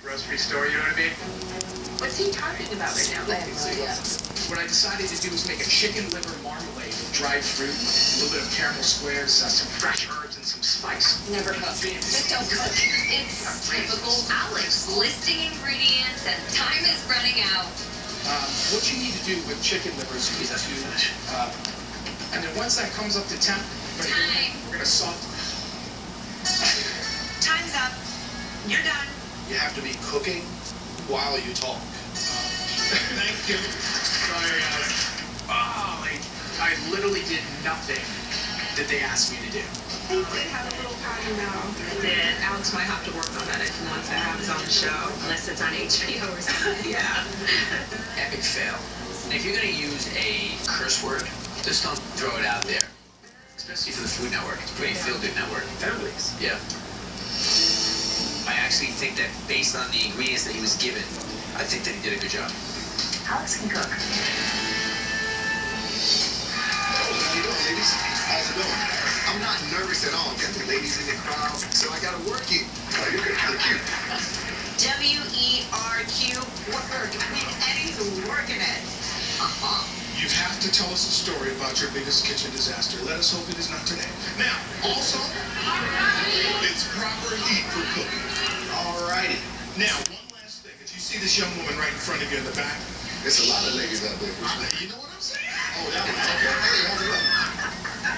grocery store, you know what I mean? What's he talking about right now? I have no idea. What I decided to do was make a chicken liver marmalade with dried fruit, a little bit of caramel squares, some fresh herbs, and some spice. Never cooked. But don't cook. It's typical Alex, listing ingredients and time is running out. What you need to do with chicken livers is to, and then once that comes up to temp, we're gonna salt. Time's up. You're done. You have to be cooking while you talk. Thank you. Sorry, guys. Oh, I literally did nothing that they asked me to do. They did have a little party now. They did. Alex might have to work on that if he wants to have his own show. Unless it's on HBO or something. Yeah. Epic fail. And if you're going to use a curse word, just don't throw it out there. Especially for the Food Network. It's a pretty feel-good network. Families. Yeah. I actually think that based on the ingredients that he was given, I think that he did a good job. Alex can cook. How you doing, ladies? How's it going? I'm not nervous at all. Got the ladies in the crowd, so I gotta work it. Oh, you're kind of cute. WERQ. Work. I mean, Eddie's working it. You have to tell us a story about your biggest kitchen disaster. Let us hope it is not today. Now, also, it's proper heat for cooking. Alrighty. Now, one last thing. Did you see this young woman right in front of you in the back? There's a lot of ladies out there. You know what I'm saying? Oh, that one. Okay. Hey, how's it going?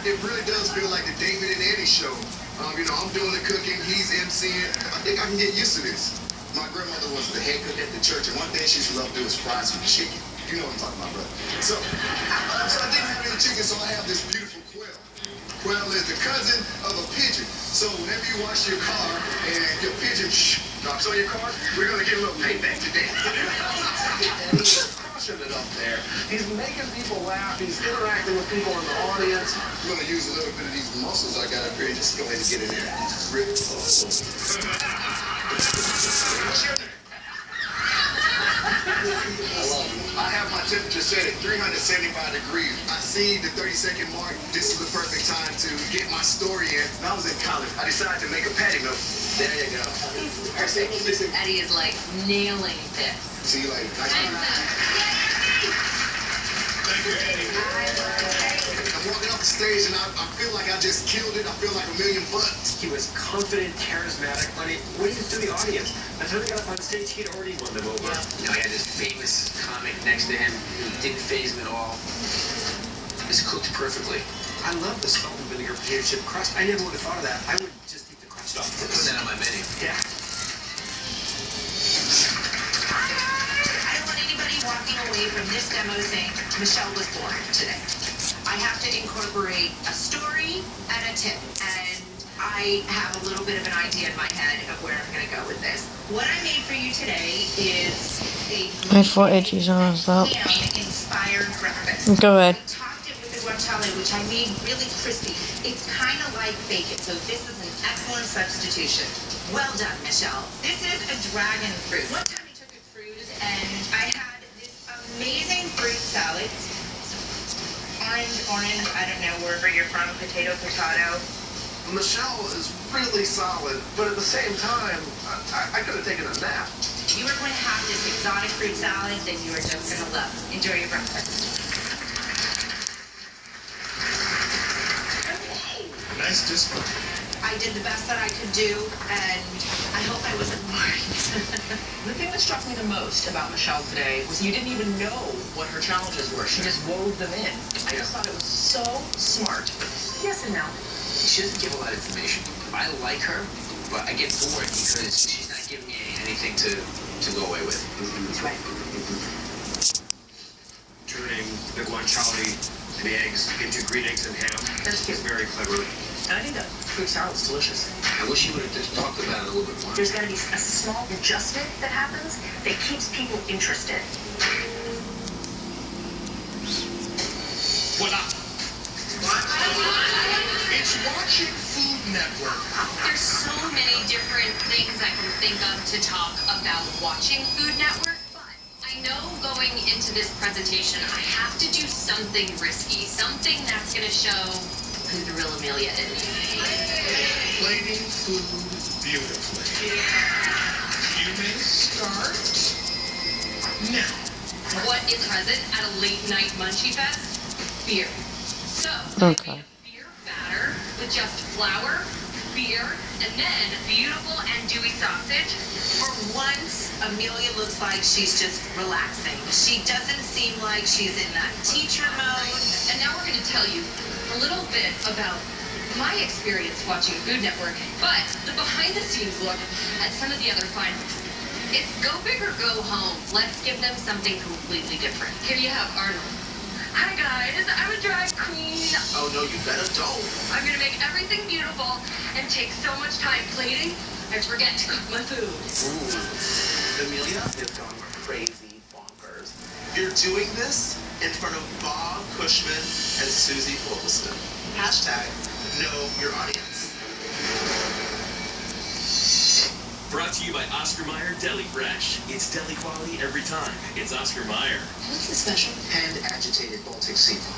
It really does feel like the David and Eddie show. I'm doing the cooking, he's emceeing. I think I can get used to this. My grandmother was the head cook at the church, and one thing she used to love to do is fry some chicken. You know what I'm talking about, brother. So I didn't have any chicken, so I have this beautiful quail. Quail is the cousin of a pigeon. So whenever you wash your car and your pigeon knocks on your car, we're gonna get a little payback today. He's crushing it up there. He's making people laugh. He's interacting with people in the audience. I'm gonna use a little bit of these muscles I got up here and just go ahead and get in there. Just rip. What's your name? I have my temperature set at 375 degrees. I see the 30-second mark. This is the perfect time to get my story in. When I was in college, I decided to make a patty melt. There you go. Perfect. Eddie is like nailing this. See, like, Time's up. Thank you, Eddie. I'm walking off the stage and I feel like I just killed it. I feel like $1,000,000. He was confident, charismatic, but waiting to the audience. By the time he got up on stage, he'd already won them over. He had this famous comic next to him who didn't faze him at all. Just cooked perfectly. I love the salt and vinegar potato chip crust. I never would have thought of that. I would just eat the crust off Put this. that on my menu. Yeah. I don't want anybody walking away from this demo saying Michelle was born today. I have to incorporate a story and a tip, and I have a little bit of an idea in my head of where I'm going to go with this. What I made for you today is a I thought Edgy's on stop. ham-inspired breakfast. Go ahead. I topped it with the guanciale, which I made really crispy. It's kind of like bacon, so this is an excellent substitution. Well done, Michelle. This is a dragon fruit. One time I took a cruise and I had this amazing fruit salad. Orange, I don't know, wherever you're from, potato. Michelle is really solid, but at the same time, I could have taken a nap. You are going to have this exotic fruit salad that you are just going to love. Enjoy your breakfast. Nice discipline. I did the best that I could do, and I hope I wasn't boring. The thing that struck me the most about Michelle today was you didn't even know what her challenges were. She just wove them in. I just thought it was so smart. Yes and no. She doesn't give a lot of information. I like her, but I get bored because she's not giving me anything to go away with. That's right. Turning the guanciale and the eggs into green eggs and ham. That's cute. It's very clever. And I think that fruit salad's delicious. I wish you would have just talked about it a little bit more. There's got to be a small adjustment that happens that keeps people interested. Voila. It's watching Food Network. There's so many different things I can think of to talk about watching Food Network, but I know going into this presentation, I have to do something risky, something that's going to show who the real Amelia is. Plating food beautifully. You may late night munchie fest? Beer. So, Okay. I made a beer batter with just flour, beer, and then beautiful and dewy sausage. For once, Amelia looks like she's just relaxing. She doesn't seem like she's in that teacher mode. And now we're going to tell you a little bit about my experience watching Food Network, but the behind-the-scenes look at some of the other finalists. It's go big or go home. Let's give them something completely different. Here you have Arnold. Hi guys, I'm a drag queen. Oh no, you better don't. I'm gonna make everything beautiful and take so much time plating, I forget to cook my food. Ooh. Amelia has gone crazy bonkers. You're doing this in front of Bob Cushman and Susie Folston. Hashtag know your audience. Brought to you by Oscar Mayer Deli Fresh. It's deli quality every time. It's Oscar Mayer. What's the special? Hand-agitated Baltic sea foam.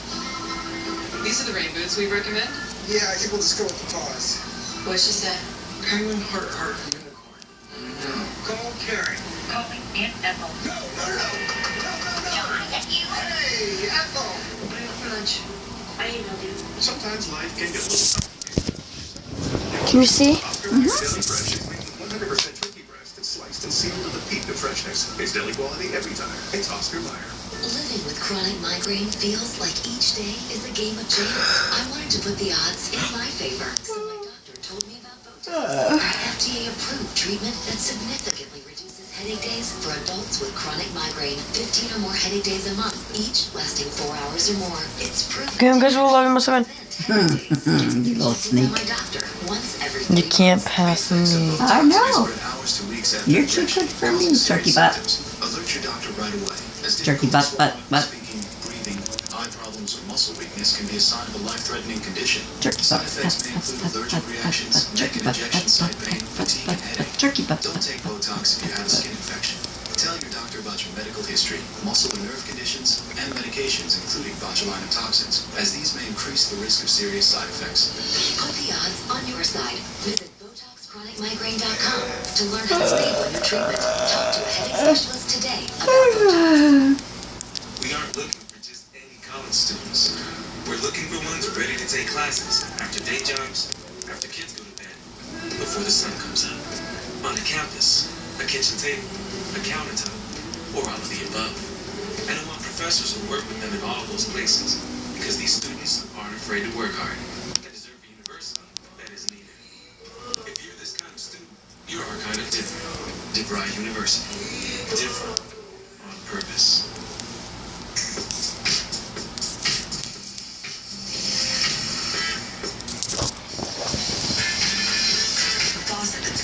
These are the rain boots we recommend. Yeah, I think we'll just go with the pause. What'd she say? Penguin heart unicorn. No. Call Carrie. Call me Aunt Ethel. No. I get you. Hey, Ethel. What do you want for lunch? I emailed you. Sometimes life can get a little Can you see? Oscar Mayer Deli Fresh is made with 100% turkey breast. It's sliced and sealed to the peak of freshness. It's deli quality every time. It's Oscar Mayer. Living with chronic migraine feels like each day is a game of chance. I wanted to put the odds in my favor, so my doctor told me about Botox, an FDA-approved treatment that significantly reduces headache days for adults with chronic migraine. 15 or more headache days a month, each lasting 4 hours or more. It's proven. Canım kaç olayım mesela? You little sneak. You can't pass me. I know. You're too good for me, turkey butt. Alert your doctor right away. Turkey butt. Speaking, breathing, eye problems, or muscle weakness can be a sign of a life-threatening condition. Turkey Side butt. effects may include allergic reactions, neck and injection site pain, fatigue, and headache. Turkey butt. Don't take Botox if you have a skin infection. Tell your doctor about your medical history, muscle and nerve conditions, and medications, including botulinum toxins, as these may increase the risk of serious side effects. Put the odds on your side. Visit BotoxChronicMigraine.com to learn how to save on your treatment. Talk to a headache specialist today about Botox. We aren't looking for just any college students. We're looking for ones ready to take classes after day jobs, after kids go to bed, before the sun comes up. On a campus, a kitchen table, a countertop, or all of the above. And I want professors who work with them in all of those places, because these students aren't afraid to work hard and deserve a university that is needed. If you're this kind of student, you are kind of different. DeVry University. Different on purpose.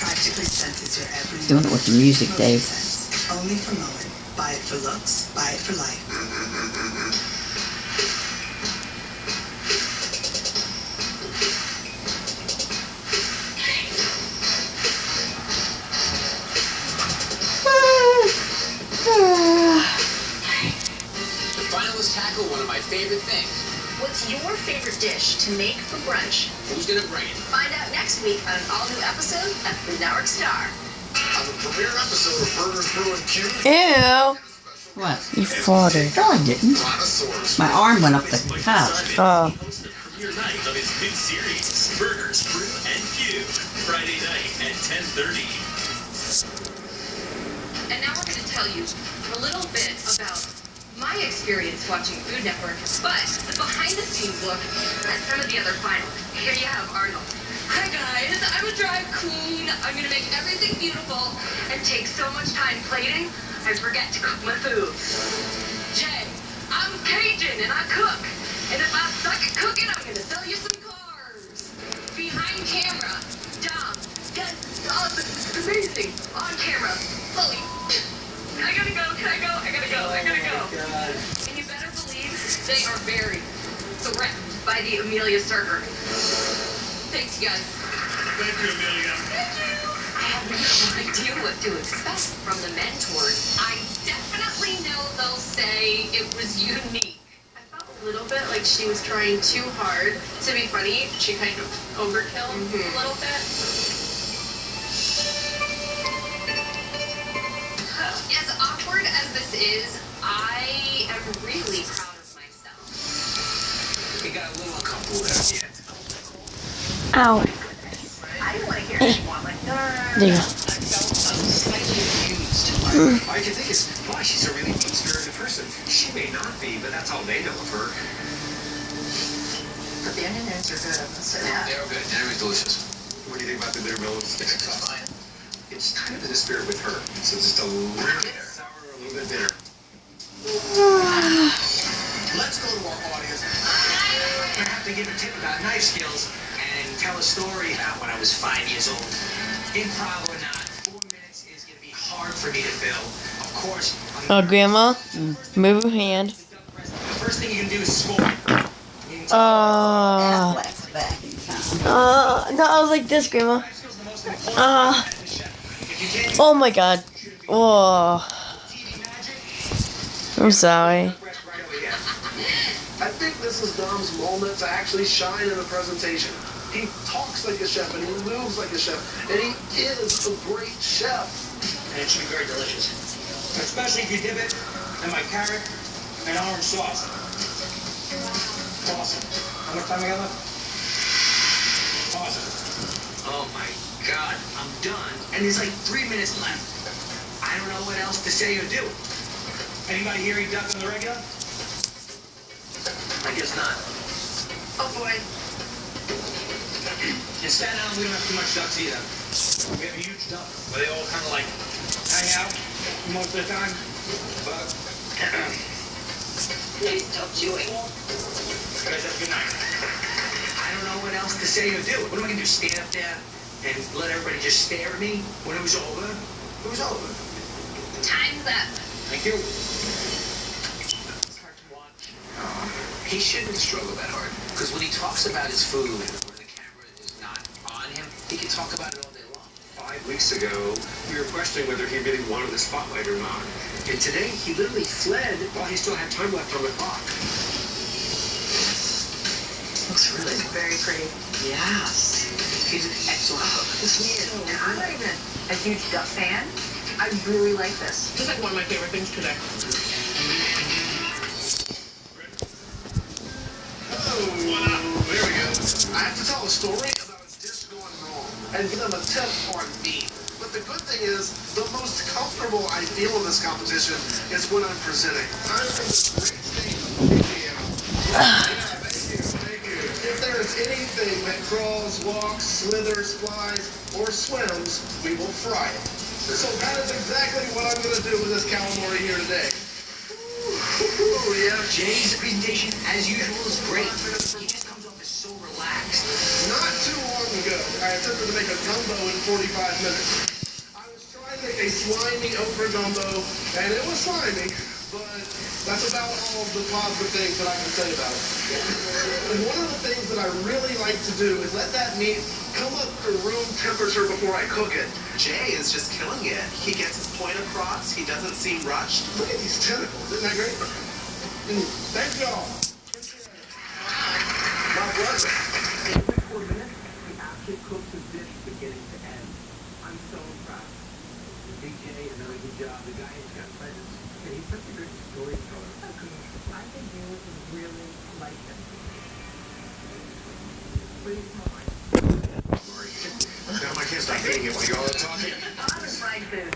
Practically senses your every Doing it with the music, Dave. only for a moment. Buy it for looks, buy it for life. The finalists tackle one of my favorite things. What's your favorite dish to make for brunch? Who's gonna bring it? Find out next week on an all-new episode of Food Network Star. On the premiere episode of Burgers, Brew, and Q, Ew. What? You farted. No, I didn't. Brontosaurus. My arm went up the cup. Oh. Hosts the premiere night of his new series, Burgers, Brew, and Q, Friday night at 10:30. And now we're going to tell you a little bit about my experience watching Food Network, but the behind-the-scenes look at some of the other finalists. Here you have Arnold. Hi guys, I'm a drag queen. I'm going to make everything beautiful and take so much time plating, I forget to cook my food. Jay, I'm Cajun and I cook. And if I suck at cooking, I'm going to sell you some cars. Behind camera, Dom. Yes, oh, this is amazing. On camera, Chloe. I gotta go, can I go? I gotta go. And you better believe they are very threatened by the Amelia Server. Thanks, you guys. Thank you, Amelia. I have no idea what to expect from the mentors. I definitely know they'll say it was unique. I felt a little bit like she was trying too hard to be funny. She kind of overkilled a little bit. As awkward as this is, I am really proud of myself. It got a little uncomfortable there at the end. Ow. I didn't want to hear anyone like, no. There you go. I felt slightly confused. All I can think is, why, she's a really mean-spirited person. She may not be, but that's all they know of her. But the onion rings are good, I must say that. They're good. They're delicious. What do you think about the bitter melon stick? It's kind of in the spirit with her. So just a little bit sour, a little bit bitter. Let's go to our audience. I have to give a tip about knife skills and tell a story about when I was 5 years old. Improv or not, 4 minutes is going to be hard for me to fill. Of course, Oh, Grandma, move your hand. the first thing you can do is score. No, I was like this, Grandma. Oh my God. Oh. I'm sorry. I think this is Dom's moment to actually shine in a presentation. He talks like a chef and he moves like a chef, and he is a great chef. And it should be very delicious. Especially if you dip it in my carrot and orange sauce. Awesome. How much time I got left? Awesome. Oh my God, I'm done. And there's like 3 minutes left. I don't know what else to say or do. Anybody here eat duck on the regular? I guess not. Oh boy. In Staten Island, we don't have too much ducks either. We have a huge duck where they all kind of like hang out most of the time. But Please stop chewing. guys, have a good night. I don't know what else to say or do. What am I gonna do? Stand up there and let everybody just stare at me when it was over? It was over. Time's up. Thank you. It's hard to watch. He shouldn't struggle that hard. Because when he talks about his food, when the camera is not on him, he can talk about it all day long. 5 weeks ago, we were questioning whether he really wanted the spotlight or not. And today, he literally fled while he still had time left on the clock. Looks really very pretty. Yes. He's an excellent cook. He is. And I'm not even a huge duck fan. I really like this. It's like one of my favorite things today. Oh, there we go. I have to tell a story about a dish going wrong and give them a tip on me. But the good thing is, the most comfortable I feel in this competition is when I'm presenting. I'm in this great state of Indiana. Thank you. If there is anything that crawls, walks, slithers, flies, or swims, we will fry it. So that is exactly what I'm going to do with this calamari here today. Ooh, yeah. Jay's presentation, as usual, is great. He just comes off as so relaxed. Not too long ago, I attempted to make a gumbo in 45 minutes. I was trying to make a slimy okra gumbo, and it was slimy, but that's about all the positive things that I can say about it. And one of the things that I really like to do is let that meat come up to room temperature before I cook it. Jay is just killing it. He gets his point across. He doesn't seem rushed. Look at these tentacles. Isn't that great? Thank y'all. My brother. In 4 minutes, he actually cooks the dish beginning to end. I'm so proud. DJ has done a good job. The guy has got presence. And he's such a good storyteller. I think you would really like this. Please smell mine. Now I can't stop eating it while y'all are talking. I was fried food.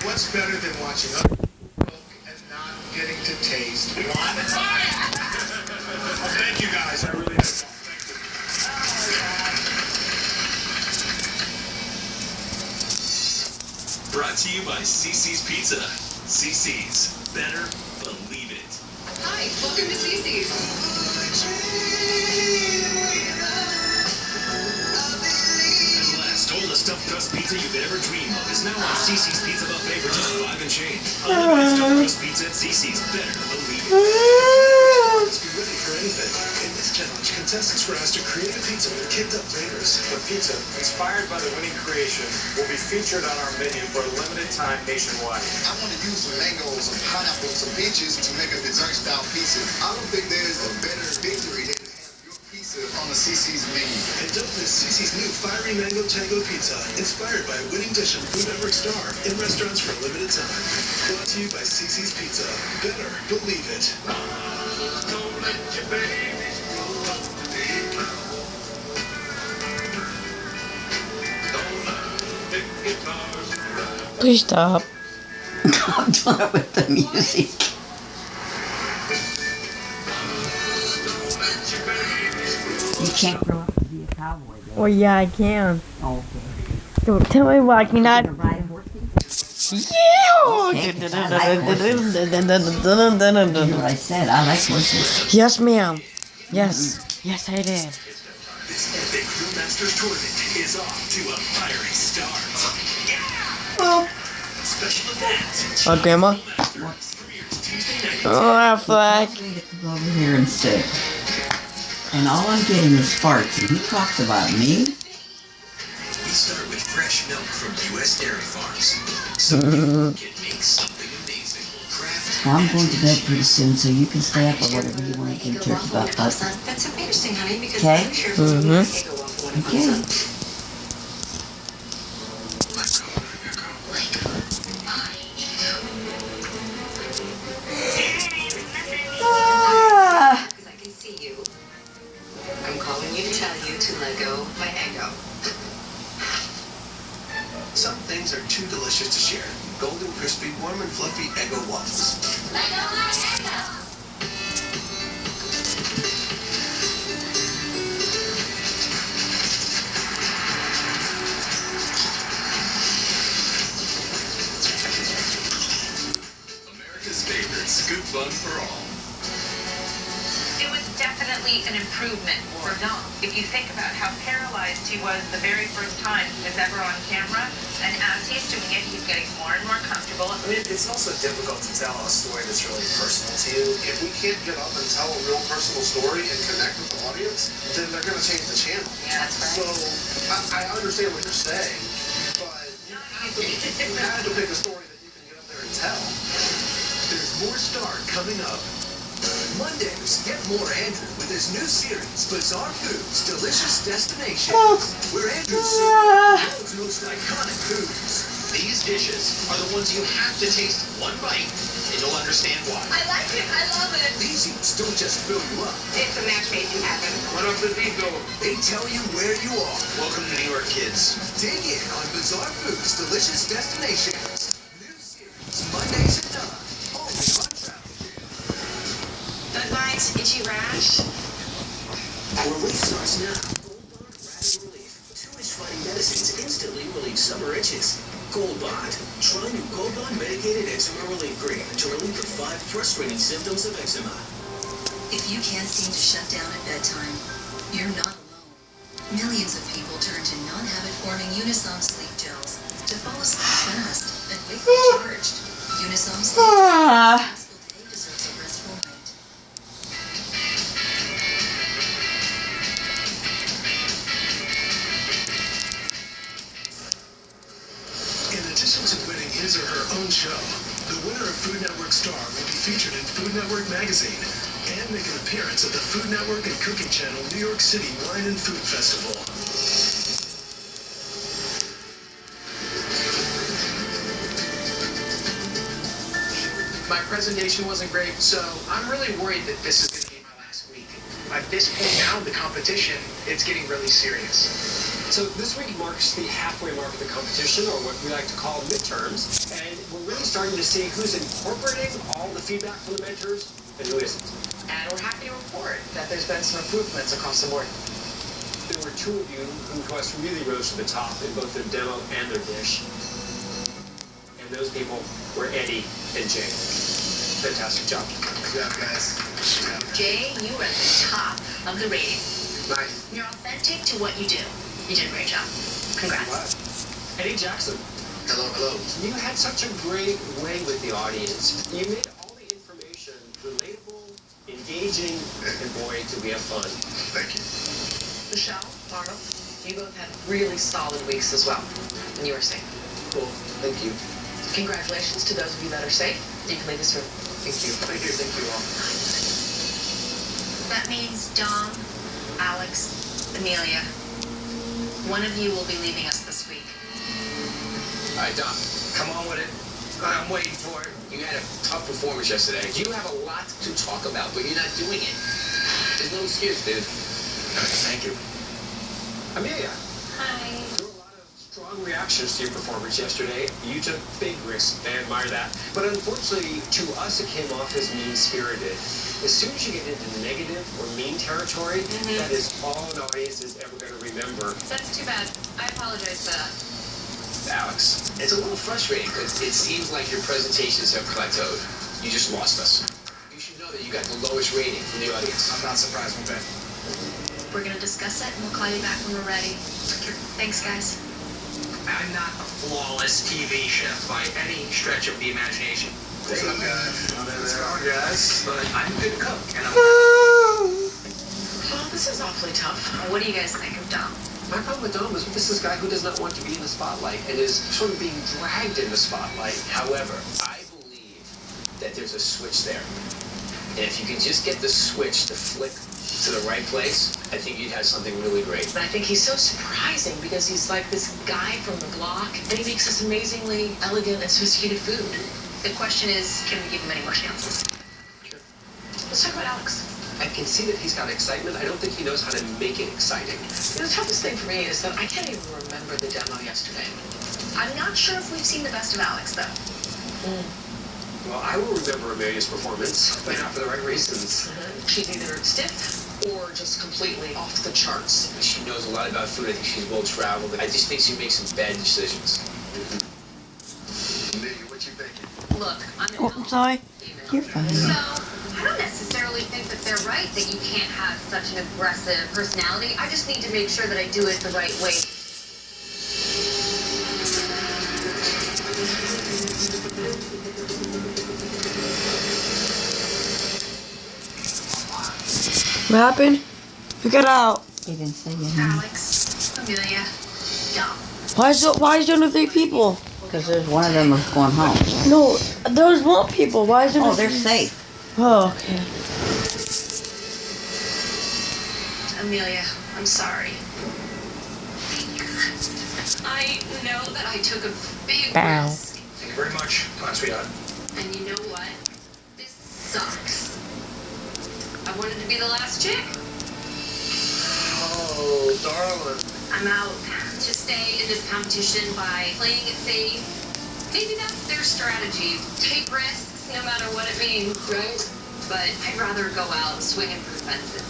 What's better than watching other people cook and not getting to taste one? Well, thank you guys. I really do. Brought to you by CC's Pizza. CC's. Better believe it. Hi, welcome to CC's. At last, all the stuffed crust pizza you could ever dream of is now on CC's Pizza Buffet for just $5 and change. Unlimited stuffed crust pizza at CC's. Better believe it. Let's be ready for anything. In this challenge, contestants were asked to create a pizza with kicked up flavors. The pizza, inspired by the winning creation, will be featured on our menu for a limited time nationwide. I want to use some mangoes, some pineapple, some peaches to make a dessert-style pizza. I don't think there's a better victory than to have your pizza on the CC's menu. And don't miss CC's new Fiery Mango Tango Pizza, inspired by a winning dish of Food Network Star, in restaurants for a limited time. Brought to you by CC's Pizza. Better believe it. Don't let your babies grow up to be proud. Don't let big guitars cry. Please stop. I'm done with the music. You can't grow up to be a cowboy, though. Well, yeah, I can. Oh, okay. Don't tell me why I cannot. You ride horses? Yeah. Okay, 'cause I like horses. That's what I said. I like horses. Yes, ma'am. Yes. Yes, I did. This epic Brewmasters tournament is off to a fiery start. Oh. Special event. Oh, Grandma. Oh, flag. I'm going to go over here and sit. And all I'm getting is farts, and he talks about me. We start with fresh milk from U.S. dairy farms. So you can make something amazing. Craft. Well, I'm going to bed pretty soon, so you can stay up or whatever you want to do, church about that. That's so interesting, honey, because Okay. I'm sure we'll Mhm. Eggo waffle when it Okay. comes up. Ah. Because I can see you. I'm calling you to tell you to let go of my Eggo. Some things are too delicious to share. Golden, crispy, warm, and fluffy Eggo waffles. America's favorites. Good fun for all. It was definitely an improvement for Dom. If you think about how paralyzed he was the very first time he was ever on camera, and as he's doing it, he's getting more and more comfortable. I mean, it's also difficult to tell a story that's really personal to you. If we can't get up and tell a real personal story and connect with the audience, then they're going to change the channel. Yeah, that's right. So, I understand what you're saying, but you have to pick a story that you can get up there and tell. There's more Star coming up. Mondays, get more Andrew with his new series, Bizarre Foods, Delicious Destinations, where Andrew serves the world's most iconic foods. These dishes are the ones you have to taste one bite, and you'll understand why. I like it. I love it. These eats don't just fill you up. It's a match made in heaven. What up, the Vigo? They tell you where you are. Welcome to New York, kids. Dig in on Bizarre Foods, Delicious Destinations. New series, Mondays at 9. Only on Travel. Bug bites, itchy rash. Relief starts now. Gold Bond Rapid Relief. 2-inch fighting medicines instantly relieve summer itches. Gold Bond. Try new Gold Bond medicated eczema relief cream to relieve the 5 frustrating symptoms of eczema. If you can't seem to shut down at bedtime, you're not alone. Millions of people turn to non-habit-forming Unisom sleep gels to fall asleep fast and wake recharged. Unisom sleep gels. A peaceful day deserves a restful night. In addition to winning his or her own show, the winner of Food Network Star will be featured in Food Network Magazine and make an appearance at the Food Network and Cooking Channel New York City Wine and Food Festival. My presentation wasn't great, so I'm really worried that this is going to be my last week. At this point now, the competition, it's getting really serious. So this week marks the halfway mark of the competition, or what we like to call midterms, and we're really starting to see who's incorporating all the feedback from the mentors and who isn't. And we're happy to report that there's been some improvements across the board. There were 2 of you who to us really rose to the top in both their demo and their dish. And those people were Eddie and Jay. Fantastic job. Good job, guys. Jay, you are at the top of the rating. Nice. You're authentic to what you do. You did a great job. Congrats. Eddie Jackson, Hello, hello. you had such a great way with the audience. You made all the information relatable, engaging, engaging, and boy, do we have fun. Thank you. Michelle, Arnold, you both had really solid weeks as well, and you are safe. Cool. Thank you. Congratulations to those of you that are safe. You can leave this room. Thank you. Thank you. Thank you all. That means Dom, Alex, Amelia. One of you will be leaving us this week. All right, Dom, come on with it. I'm waiting for it. You had a tough performance yesterday. You have a lot to talk about, but you're not doing it. There's no excuse, dude. Thank you. Amelia. Hi. There were a lot of strong reactions to your performance yesterday. You took big risks. I admire that. But unfortunately, to us, it came off as mean-spirited. As soon as you get into negative or mean territory, that is all an audience is ever going to remember. That's too bad. I apologize for that. Alex, it's a little frustrating because it seems like your presentations have plateaued. You just lost us. You should know that you got the lowest rating from the audience. I'm not surprised with that. We're gonna discuss it and we'll call you back when we're ready. Thanks, guys. I'm not a flawless TV chef by any stretch of the imagination. What's up, guys? How's it going, guys? But I'm a good cook, and I'm... Well, this is awfully tough. What do you guys think of Dom? My problem with Dom is this is a guy who does not want to be in the spotlight and is sort of being dragged in the spotlight. However, I believe that there's a switch there. And if you can just get the switch to flick to the right place, I think you'd have something really great. And I think he's so surprising because he's like this guy from the block, and he makes this amazingly elegant and sophisticated food. The question is, can we give him any more chances? Sure. Let's talk about Alex. I can see that he's got excitement. I don't think he knows how to make it exciting. The toughest thing for me is that I can't even remember the demo yesterday. I'm not sure if we've seen the best of Alex, though. Well, I will remember Amelia's performance, but not for the right reasons. She's either stiff or just completely off the charts. She knows a lot about food. I think she's well-traveled. I just think she makes some bad decisions. Amelia, what you thinking? Look, I'm Oh, I'm sorry. You're fine. So, I don't necessarily think that they're right that you can't have such an aggressive personality. I just need to make sure that I do it the right way. What happened? We got out. He didn't say anything. Alex, Amelia, Dom. Why is there only 3 people? Because there's one of them was going home. No, there's more people. Why is there Oh, only they're 3? safe. Oh, okay. Amelia, I'm sorry. I know that I took a big Bow. risk. Thank you very much, Plan Sweetheart. And you know what? This sucks. I wanted to be the last chick. Oh, darling. I'm out to stay in this competition by playing it safe. Maybe that's their strategy. Take risks no matter what it means, right? But I'd rather go out swinging for the fences.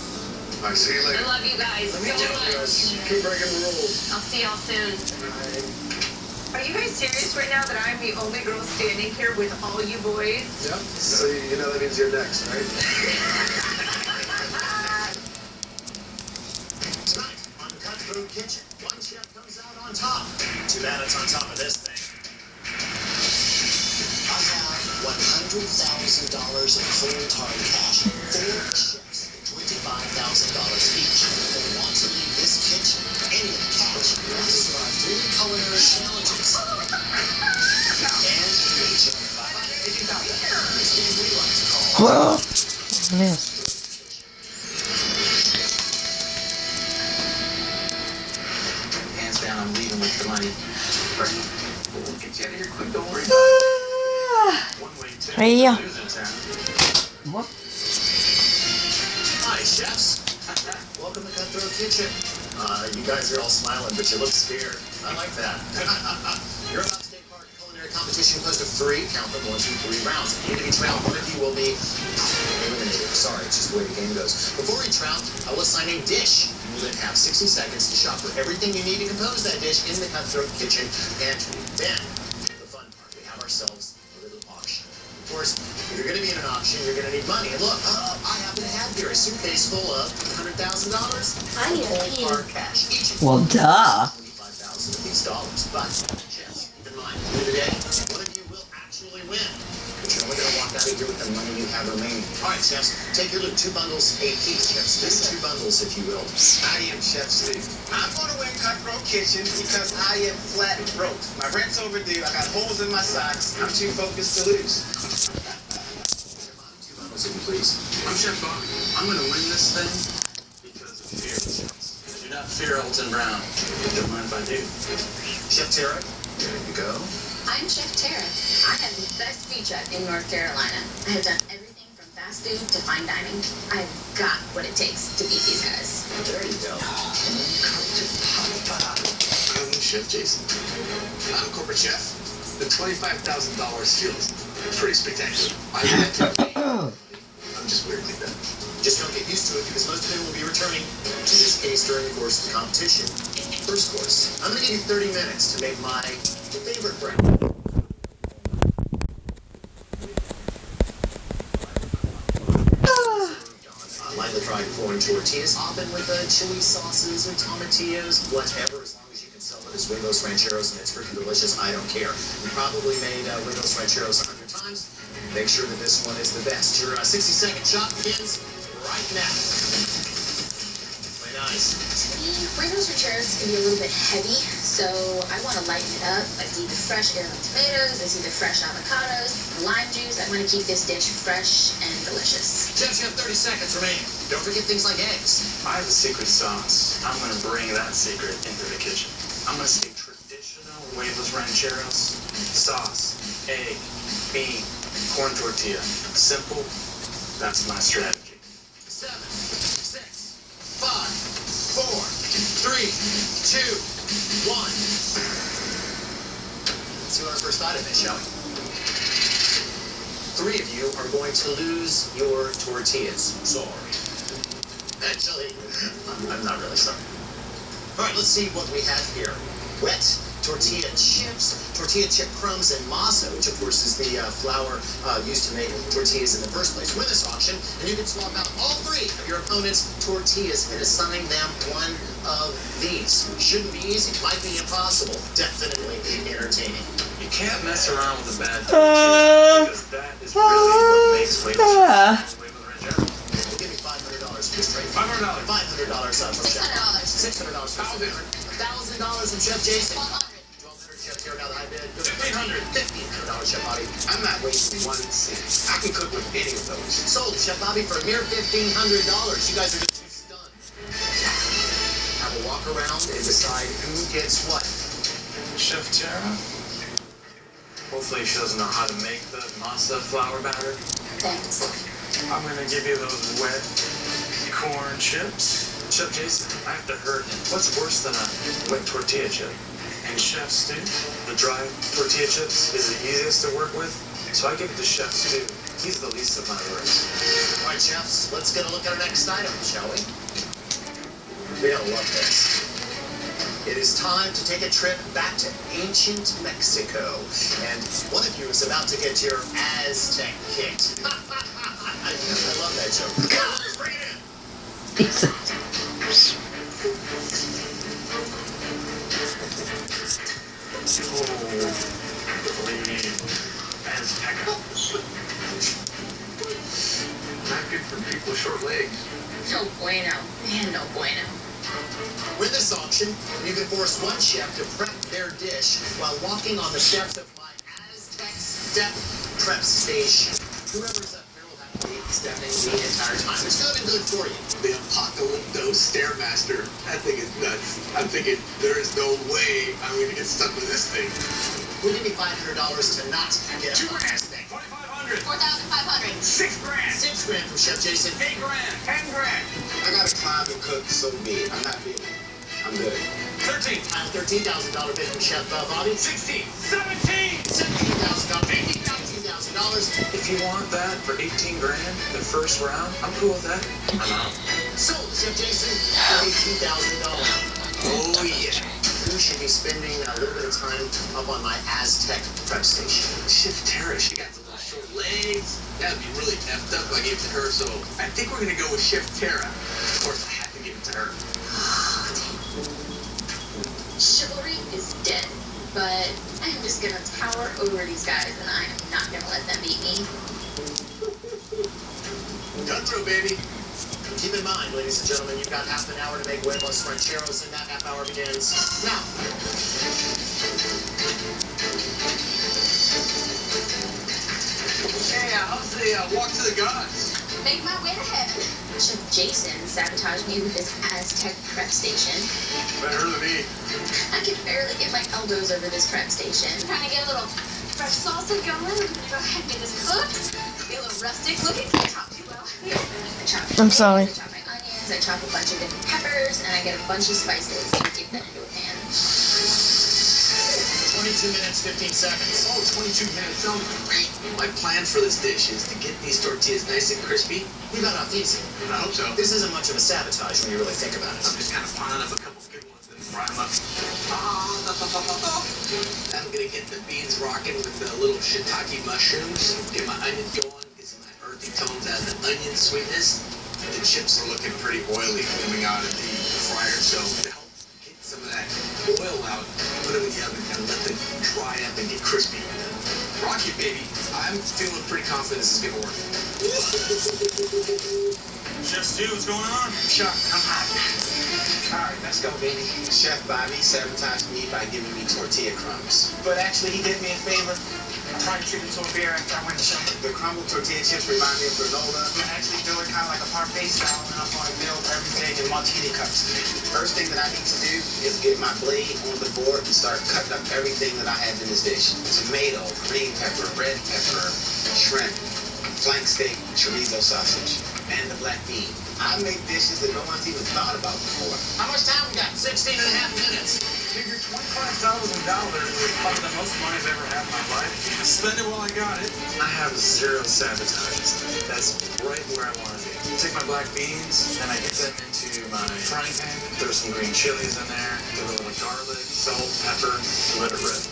I see you I later. love you guys so much. Keep breaking the rules. I'll see y'all soon. Are you guys serious right now that I'm the only girl standing here with all you boys? Yep. So you know that means you're next, right? Tonight on Cutthroat Kitchen, one chef comes out on top. Too bad it's on top of this thing. I have $100,000 of cold hard cash. 4 chefs, $25,000 each. They want to leave this kitchen. Any of the cash will survive 3 culinary challenges. And each of $550. This game we like to call. Whoa. Yes. Hands down, I'm leaving with the money. We'll get you out of here quick, don't worry. Hey, What? Hi, chefs. Welcome to Cutthroat Kitchen. You guys are all smiling, but you look scared. I like that. You're about to take part in a culinary competition composed of 3, count them, 1, 2, 3 rounds. At the end of each round, one of you will be eliminated. Sorry, it's just the way the game goes. Before each round, I will assign a dish. You will then have 60 seconds to shop for everything you need to compose that dish in the Cutthroat Kitchen pantry. Then, the fun part, we have ourselves a little auction. Of course, if you're going to be in an auction, you're going to need money. And look, I happen to have here a suitcase full of $100,000 I need a cold pee. hard cash. Each of Well, you duh. $25,000 of these dollars. But, yes, keep in mind, at the end of the day, one of you will actually win. But you're only going to walk out of here with the money you have remaining. All right, chefs, take your loot. 2 bundles, 8 piece, chefs. Just 2 bundles, if you will. I am Chef Steve. I'm going to win Cutthroat Kitchen because I am flat broke. My rent's overdue. I got holes in my socks. I'm too focused to lose. 2 bundles, if you please. I'm Chef Bobby. I'm going to win this thing because of fear. I do not fear Elton Brown. Don't mind if I do. Chef Tara, there you go. I'm Chef Tara. I have the best food truck in North Carolina. I have done everything from fast food to fine dining. I've got what it takes to beat these guys. There you go. I'm Chef Jason. I'm a corporate chef. The $25,000 feels pretty spectacular. I'm just weird like that. Just don't get used to it because most of it will be returning to this case during the course of the competition. First course, I'm going to give you 30 minutes to make my favorite bread. Lightly fried corn tortillas, often with chili sauces or tomatillos, whatever, as long as you can sell it as Huevos Rancheros and it's freaking delicious, I don't care. You probably made Huevos Rancheros 100 times. Make sure that this one is the best. Your 60-second shot begins right now. Very nice. To me, Huevos Rancheros can be a little bit heavy, so I want to lighten it up. I see the fresh heirloom tomatoes, I see the fresh avocados, the lime juice. I want to keep this dish fresh and delicious. Chefs, you have 30 seconds remaining. Don't forget things like eggs. I have a secret sauce. I'm going to bring that secret into the kitchen. I'm going to say traditional Huevos Rancheros, sauce, egg, bean, corn tortilla. Simple. That's my strategy. 7, 6, 5, 4, 3, 2, 1. Let's see what our first item is, shall we? 3 of you are going to lose your tortillas. Sorry. Actually, I'm not really sorry. All right, let's see what we have here. Wet tortilla chips, tortilla chip crumbs, and masa, which of course is the flour used to make tortillas in the first place. Win this auction, and you can swap out all 3 of your opponent's tortillas and assign them one of these. Shouldn't be easy, might be impossible, definitely entertaining. You can't mess around with a bad tortilla because that is really what makes Huevos Rancheros. Give me $500 for this trade. $500. $500 from Chef. $600 from Chef. $1,000 from Chef Jason. $1,200 Chef Tara, now that I bid. $1,500 Chef Bobby. I'm not wasting 1 cent. I can cook with any of those. Sold Chef Bobby for a mere $1,500. You guys are just too stunned. Have a walk around and decide who gets what. Chef Tara? Hopefully she doesn't know how to make the masa flour batter. Thanks. I'm gonna give you those wet corn chips. Chef Jason, I have to hurt him. What's worse than a wet tortilla chip? And Chef Stu, the dry tortilla chips is the easiest to work with, so I give it to Chef Stu. He's the least of my worries. All right, chefs, let's get a look at our next item, shall we? We're gonna love this. It is time to take a trip back to ancient Mexico. And one of you is about to get your Aztec kicked. I love that joke. Bring it in. Not good for people with short legs. No bueno. Man, no bueno. Win this auction, you can force one chef to prep their dish while walking on the steps of my Aztec step prep station. Whoever's up there will have to be stepping the entire time. It's gonna be good for you. The Apocalypto Stairmaster. That thing is nuts. I'm thinking, there is no way I'm gonna get stuck with this thing. Who'll give me $500 to not get a Aztec? $2,500. $4,500. $6 grand. $6 grand from Chef Jason. $8 grand. $10 grand. I gotta climb and cook so big. I'm not big. I'm good. 13. $13,000 bid from Chef Bobby. 16. 17. $17,000. $18,000. If you want that for 18 grand, the first round, I'm cool with that. I'm out. Sold, Chef Jason, for $18,000. Oh, yeah. Who should be spending a little bit of time up on my Aztec prep station? Chef Tara, she got the little short legs. That'd be really effed up if I gave it to her, so I think we're gonna go with Chef Tara. Of course, I have to give it to her. Chivalry is dead, but I'm just gonna tower over these guys and I am not gonna let them beat me. Cutthroat, baby. Keep in mind, ladies and gentlemen, you've got half an hour to make huevos rancheros, and that half hour begins now. Hey, how's the walk to the gods? Make my way to heaven. Chef Jason sabotaged me with his Aztec prep station. Better than me. I can barely get my elbows over this prep station. Trying to get a little fresh salsa going. Go ahead and get this cooked. Be a little rustic looking. Can't talk too well here. I chop I'm sorry. I chop my onions. I chop a bunch of different peppers, and I get a bunch of spices and get that into a pan. 22 minutes, 15 seconds. Oh, 22 minutes. Sounds great. My plan for this dish is to get these tortillas nice and crispy. You got off easy. I hope so. This isn't much of a sabotage when you really think about it. I'm just kind of piling up a couple good ones and fry them up. I'm gonna get the beans rocking with the little shiitake mushrooms. Get my onions going. Get some of my earthy tones out of the onion sweetness. The chips are looking pretty oily coming out of the fryer, so to help get some of that oil out, put them in the oven and let them dry up and get crispy. Rock it, baby. I'm feeling pretty confident this is gonna work. Chef Stu, what's going on? Chuck, I'm hot. All right, let's go, baby. Chef Bobby sabotaged me by giving me tortilla crumbs. But actually, he did me a favor. I tried to treat it to a beer after I went to show. The crumbled tortilla chips remind me of granola. I actually feel it kind of like a parfait style, and I'm going to build everything in martini cups. First thing that I need to do is get my blade on the board and start cutting up everything that I have in this dish. Tomato, green pepper, red pepper, shrimp, flank steak, chorizo sausage, and the black bean. I make dishes that no one's even thought about before. How much time we got? 16 and a half minutes. Figure $25,000 is probably the most money I've ever had in my life. Spend it while I got it. I have zero sabotage. That's right where I want to be. Take my black beans and I get them into my frying pan. Throw some green chilies in there. Throw a little garlic, salt, pepper, let it rip.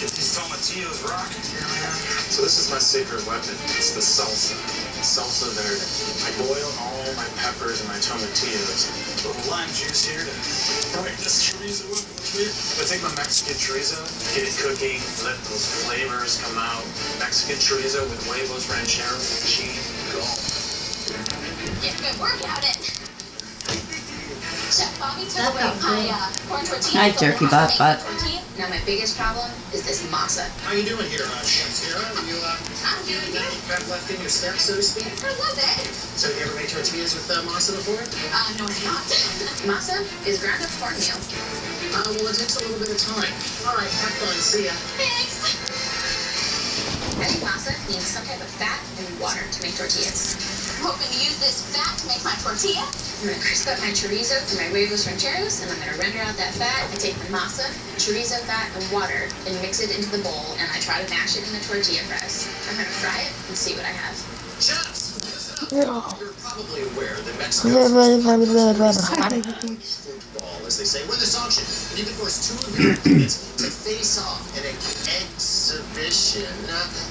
Get these tomatillos rocking here, man. So this is my secret weapon. It's the salsa. Salsa verde. I boil all my peppers and my tomatillos. A little lime juice here to brighten this chorizo up a little bit. I take my Mexican chorizo, get it cooking, let those flavors come out. Mexican chorizo with huevos rancheros and cheese. Go. Get a good workout in. Chef Bobby took away my corn tortilla. Hi, Turkey Butt Butt. Now my biggest problem is this masa. How you doing here, Chef Sarah? You I'm doing got good. any fat left in your step, so to speak? I love it. So you ever made tortillas with masa before? No, it's not. Masa is ground up cornmeal. Well, it takes a little bit of time. All right, have fun. See ya. Thanks. I think masa needs some type of fat and water to make tortillas. I'm hoping to use this fat to make my tortilla. I'm gonna crisp up my chorizo and my huevos rancheros, and I'm gonna render out that fat. I take my masa, chorizo fat, and water, and mix it into the bowl, and I try to mash it in the tortilla press. I'm gonna fry it and see what I have. Chefs, listen up. Yeah. You're probably aware that Mexico's football, as they say, win this auction. You can force two of your opponents to face off in an exhibition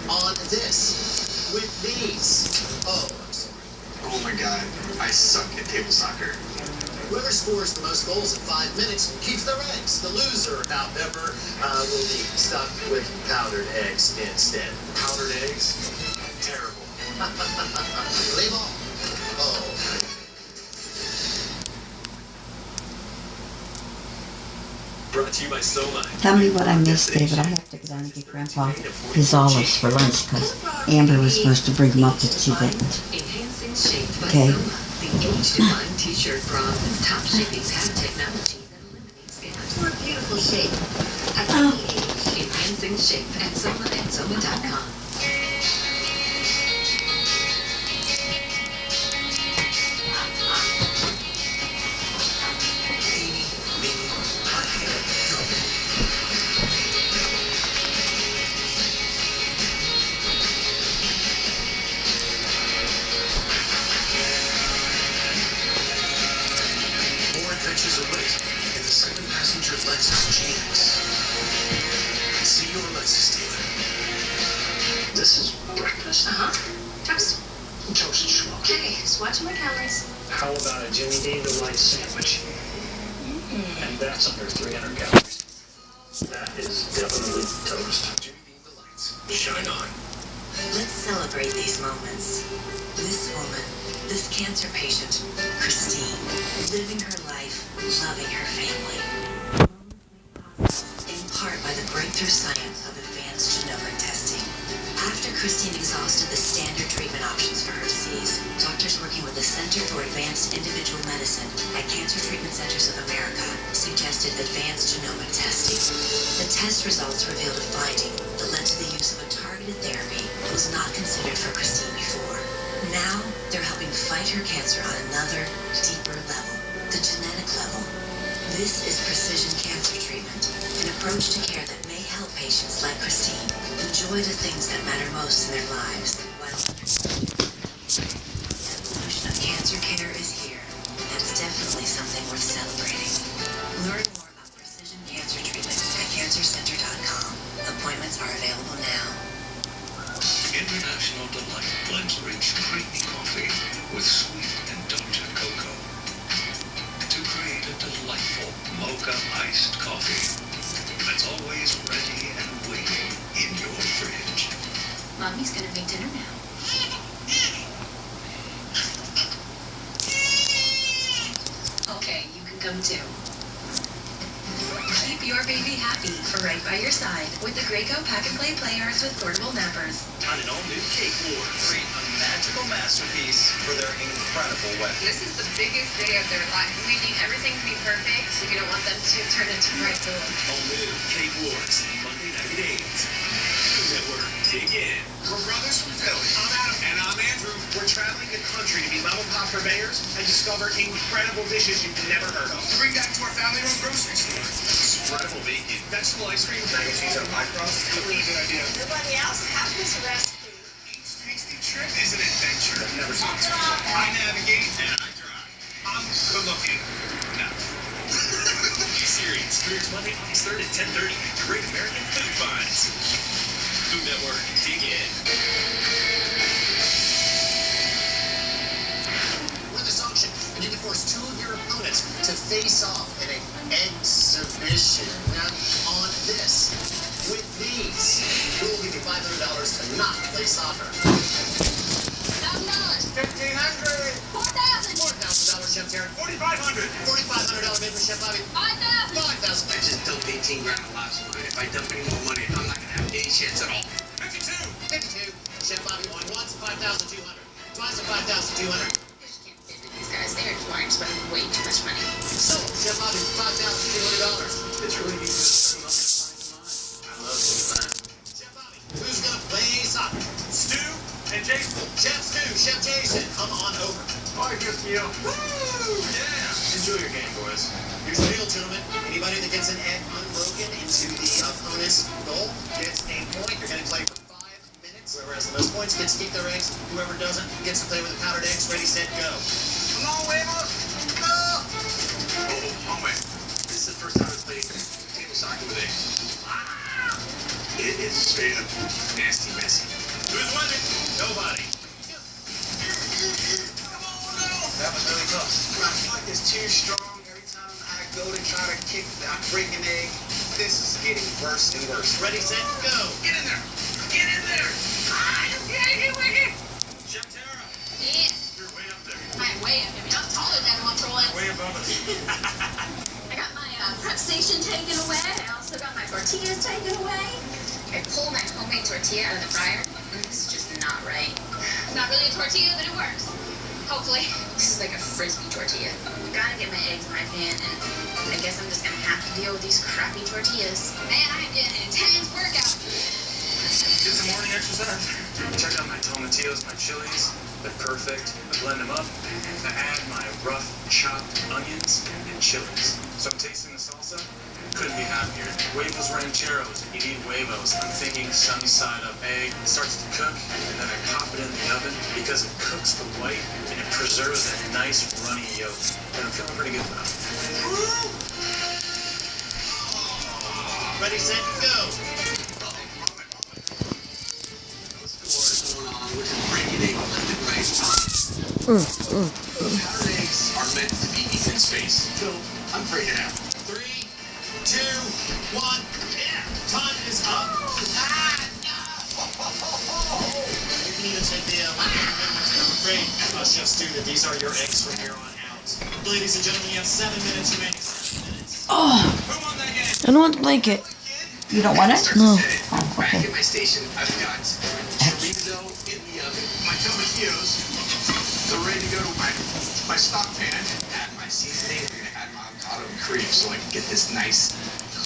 on this with these. Oh, I'm sorry. Oh my god, I suck at table soccer. Whoever scores the most goals in 5 minutes keeps their eggs. The loser, however, will be stuck with powdered eggs instead. Powdered eggs? Terrible. Play ball. Oh. Brought to you by Soma. Tell me what I missed, David. I have to go down and get Grandpa his olives for lunch because Amber was supposed to bring them up, but she didn't. Enhancing shape by Okay. Soma, the age-defined t-shirt bra with top shaping pad technology that eliminates gaps for a beautiful shape. At any age, enhancing shape at Soma and Soma.com. More adventures await in the 7-passenger Lexus GX. See your Lexus dealer. This is breakfast. Toast. Toast schmuck. Okay, just watching my calories. How about a Jimmy Dean Delight sandwich? And that's under 300 calories. That is definitely toast. Jimmy Dean Delights. Shine on. Let's celebrate these moments. This woman, this cancer patient, Christine, living her life, loving her family. In part by the breakthrough science of advanced genomic testing. After Christine exhausted the standard treatment options for her disease, doctors working with the Center for Advanced Individual Medicine at Cancer Treatment Centers of America suggested advanced genomic testing. The test results revealed a finding that led to the use of a targeted therapy that was not considered for Christine before. Now, they're helping fight her cancer on another, deeper level, the genetic level. This is precision cancer treatment, an approach to care that may help patients like Christine enjoy the things that matter most in their lives. While the evolution of cancer care is here, that's definitely something worth celebrating. Learn more about precision cancer treatment at cancercenter.com. Appointments are available now. International Delight blends rich, creamy coffee with sweet and Dr. Cocoa to create a delightful mocha iced coffee that's always ready and waiting in your fridge. Mommy's gonna make dinner now. Okay, you can come too. Keep your baby happy, right by your side, with the Graco Pack and Play Players with portable nappers. On an all-new Cake Wars, create a magical masterpiece for their incredible wedding. This is the biggest day of their life. We need everything to be perfect, so we don't want them to turn into right food. All new Cake Wars, Monday night at 8. Food Network, dig in. We're brothers from Philly. I'm Adam. And I'm Andrew. We're traveling the country to be mom and pop purveyors and discover incredible dishes you've never heard of. To bring back to our family-run grocery store. Incredible bacon. Vegetable ice cream. Mac and cheese on pie crust. It's a really good idea. Nobody else has this recipe. Each tasty trip is an adventure. I've never seen it. I navigate and I drive. I'm good looking. No. E-Series, streams Monday, August 3rd at 10:30. Great American Food Finds. Food Network, dig in. With this auction, you can force two of your opponents to face off in an exhibition on this. With these, we will give you $500 to not play soccer. $1,000. $1,500. $4,000. $4,000, Chef Taryn. $4,500. $4,500 bid for Chef Bobby. $5,000. $5,000. I just dumped 18 grand on lots of money. If I dump any more money, I'm not gonna have any chance at all. 52. 52. Chef Bobby won once, 5,200. Twice, 5,200. These guys, they're trying to spend way too much money. So, Chef Bobby, $5,200. It's really easy to turn on and find the mind. I love doing that. Chef Bobby, who's gonna play soccer? Stu and Jason. Chef Stu, Chef Jason, come on over. Oh, I guess you. Woo! Yeah. Enjoy your game, boys. Here's the deal, gentlemen. Anybody that gets an egg unbroken into the opponent's goal gets a point. You're gonna play for 5 minutes. Whoever has the most points gets to keep their eggs. Whoever doesn't gets to play with the powdered eggs. Ready, set, go. Come on, Weymouth. Go! Oh, man. This is the first time I've played table soccer with eggs. It is straight up nasty, messy. Who's winning? Nobody. That was really tough. My foot is too strong. Every time I go to try to kick, I break an egg. This is getting worse and worse. Ready, set, go. Get in there. Get in there. Chef Tara, Yeah, you're way up there. I'm way up. I mean, I'm taller than one for one. Way above us. I got my prep station taken away. I also got my tortillas taken away. I pulled my homemade tortilla out of the fryer. This is just not right. It's not really a tortilla, but it works. Hopefully. This is like a frisbee tortilla. Gotta get my eggs in my pan, and I guess I'm just gonna have to deal with these crappy tortillas. Man, I'm getting an intense workout. Did some morning exercise. Check out my tomatillos, my chilies. They're perfect. I blend them up. I add my rough chopped onions and chilies. So I'm tasting the salsa. Couldn't be happier. Huevos rancheros. You need huevos. I'm thinking sunny side up egg. It starts to cook, and then I pop it in the oven because it cooks the white and it preserves that nice runny yolk. And I'm feeling pretty good about it. Ready, set, go. Powdered eggs are meant to be eaten in space. So I'm afraid to have. 3, 2, 1, yeah. Time is up. Ah, no. Chef Stu, that these are your eggs from here on out. Ladies and gentlemen, you have 7 minutes remaining. Oh, I don't want the blanket. You don't want it? No. Oh, Back okay. at my station, I've got chorizo in the oven, my tomatillos, they're ready to go to my stock pan. Add my seasoning, I'm gonna add my avocado and cream so I can get this nice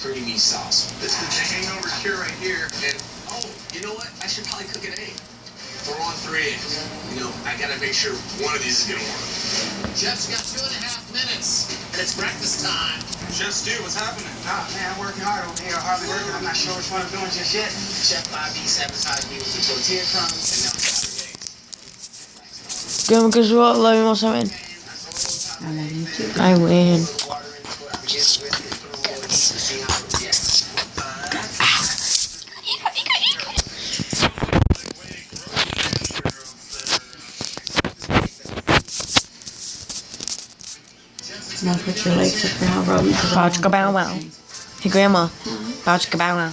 creamy sauce. This is the hangover cure right here. And oh, you know what? I should probably cook an egg. Throw on 3 eggs. You know, I gotta make sure one of these is gonna work. Jeff's got 2.5 minutes, and it's breakfast time. Chef Stu, what's happening? Ah, man, I'm working hard over here. Hardly working. I'm not sure which one I'm doing just yet. Chef Bobby sabotaged me with the tortilla crumbs, and now I'm out of eggs. Grandma, guess what? Let me know something. I love you too. I win. Now put your legs up now, Robbie. Botchka bow wow. Hey, Grandma. Botchka bow wow.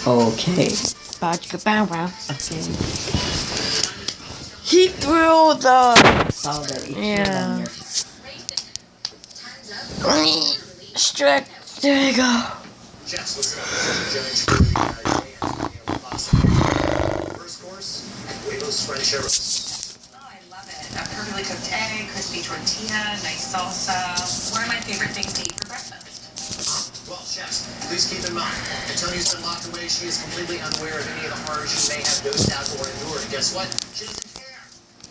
Okay. Botchka bow wow. Okay. He threw the. Saw that. Yeah. Strict. There you go. Jeff's looking up the first course, huevos rancheros. A perfectly cooked egg, crispy tortilla, nice salsa. One of my favorite things to eat for breakfast. Well, chefs, please keep in mind, Antonio's been locked away. She is completely unaware of any of the horrors she may have dosed out or endured. And guess what? She doesn't care.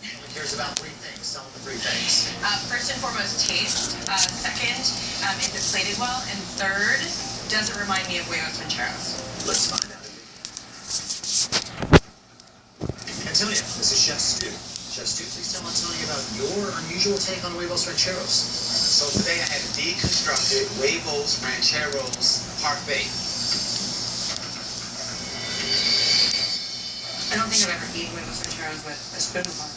She only cares about 3 things. Tell them the 3 things. First and foremost, taste. Second, if it's plated well. And third, does it remind me of huevos rancheros? Let's find out. Antonio, this is Chef Stu. Chef Stu, please tell Antonio about your unusual take on huevos rancheros. So today I had a deconstructed huevos rancheros parfait. I don't think I've ever eaten huevos rancheros with a spoon before.